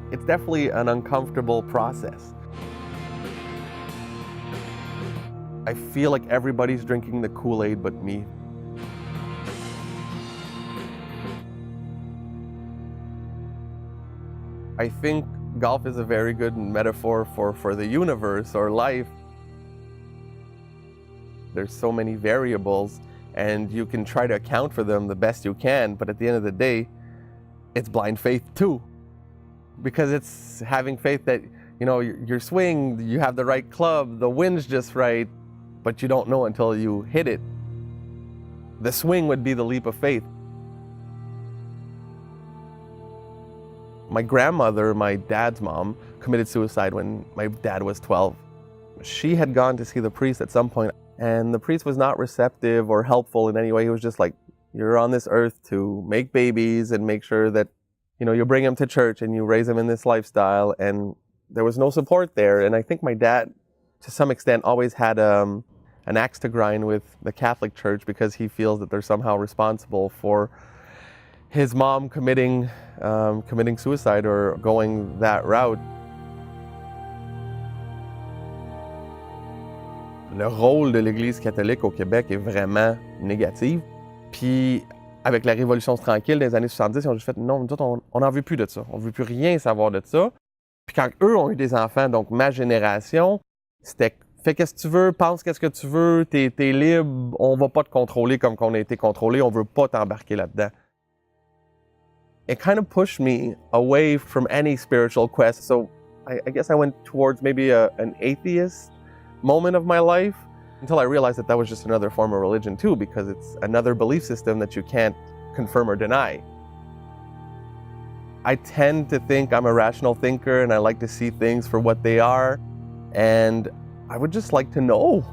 It's definitely an uncomfortable process. I feel like everybody's drinking the Kool-Aid but me. I think golf is a very good metaphor for the universe or life. There's so many variables and you can try to account for them the best you can, but at the end of the day, it's blind faith too. Because it's having faith that, your swing, you have the right club, the wind's just right, but you don't know until you hit it. The swing would be the leap of faith. My grandmother, my dad's mom, committed suicide when my dad was 12. She had gone to see the priest at some point, and the priest was not receptive or helpful in any way. He was just like, you're on this earth to make babies and make sure that, you bring them to church and you raise them in this lifestyle. And there was no support there. And I think my dad, to some extent, always had an axe to grind with the Catholic Church because he feels that they're somehow responsible for his mom committing suicide or going that route. Le rôle de l'Église catholique au Québec est vraiment négatif. Puis, avec la Révolution tranquille des années 70, ils ont juste fait non, nous autres, on n'en veut plus de ça. On ne veut plus rien savoir de ça. Puis quand eux ont eu des enfants, donc ma génération, c'était fais qu'est-ce que tu veux, pense qu'est-ce que tu veux, t'es libre, on va pas te contrôler comme qu'on a été contrôlé, on veut pas t'embarquer là-dedans. It kind of pushed me away from any spiritual quest. So I guess I went towards maybe an atheist moment of my life until I realized that was just another form of religion too, because it's another belief system that you can't confirm or deny. I tend to think I'm a rational thinker and I like to see things for what they are, and I would just like to know.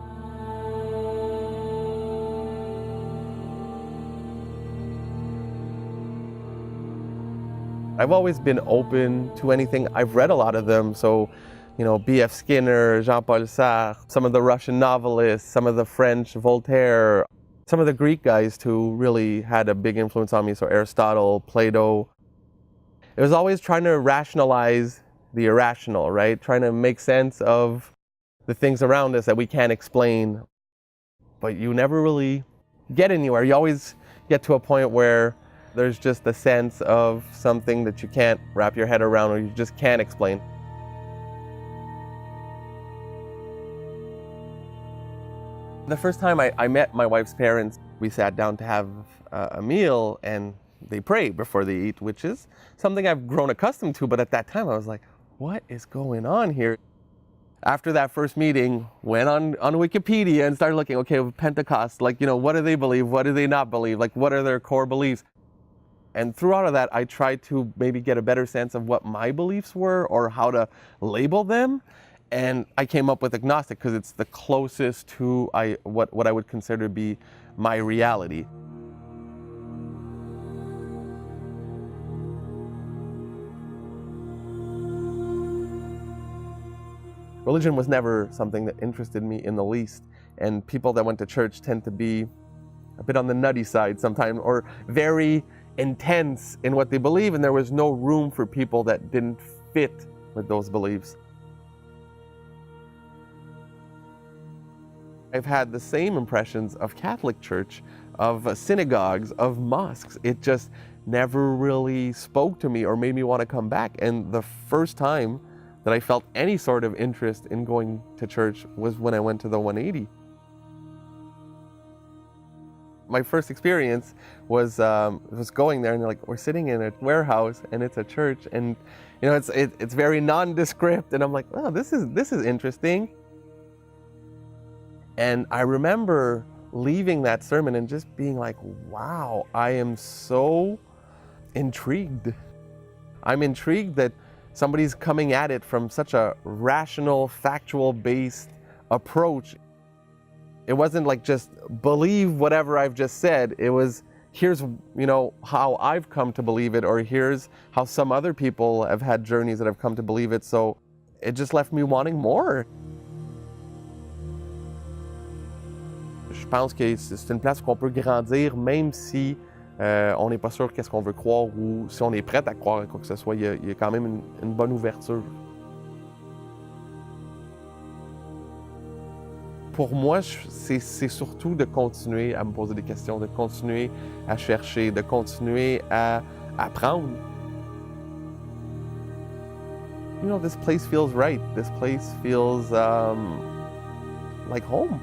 I've always been open to anything. I've read a lot of them, so B.F. Skinner, Jean-Paul Sartre, some of the Russian novelists, some of the French, Voltaire, some of the Greek guys who really had a big influence on me, so Aristotle, Plato. It was always trying to rationalize the irrational, right? Trying to make sense of the things around us that we can't explain, but you never really get anywhere. You always get to a point where there's just a sense of something that you can't wrap your head around or you just can't explain. The first time I met my wife's parents, we sat down to have a meal and they pray before they eat, which is something I've grown accustomed to, but at that time I was like, what is going on here? After that first meeting, went on Wikipedia and started looking, okay, Pentecost, what do they believe? What do they not believe? What are their core beliefs? And through all of that, I tried to maybe get a better sense of what my beliefs were or how to label them. And I came up with agnostic because it's the closest to what I would consider to be my reality. Religion was never something that interested me in the least. And people that went to church tend to be a bit on the nutty side sometimes, or very intense in what they believe, and there was no room for people that didn't fit with those beliefs. I've had the same impressions of Catholic Church, of synagogues, of mosques. It just never really spoke to me or made me want to come back. And the first time that I felt any sort of interest in going to church was when I went to the 180. My first experience was going there, and we're sitting in a warehouse and it's a church, and it's very nondescript, and I'm like, oh, this is interesting. And I remember leaving that sermon and just being like, wow, I am so intrigued. I'm intrigued that somebody's coming at it from such a rational, factual-based approach. It wasn't just believe whatever I've just said. It was, here's how I've come to believe it, or here's how some other people have had journeys that have come to believe it. So it just left me wanting more. Je pense que c'est une place qu'on peut grandir même si on n'est pas sûr qu'est-ce qu'on veut croire ou si on est prêt à croire à quoi que ce soit. Il y a quand même une bonne ouverture. Pour moi, c'est surtout de continuer à me poser des questions, de continuer à chercher, de continuer à apprendre. You know, this place feels right. This place feels like home.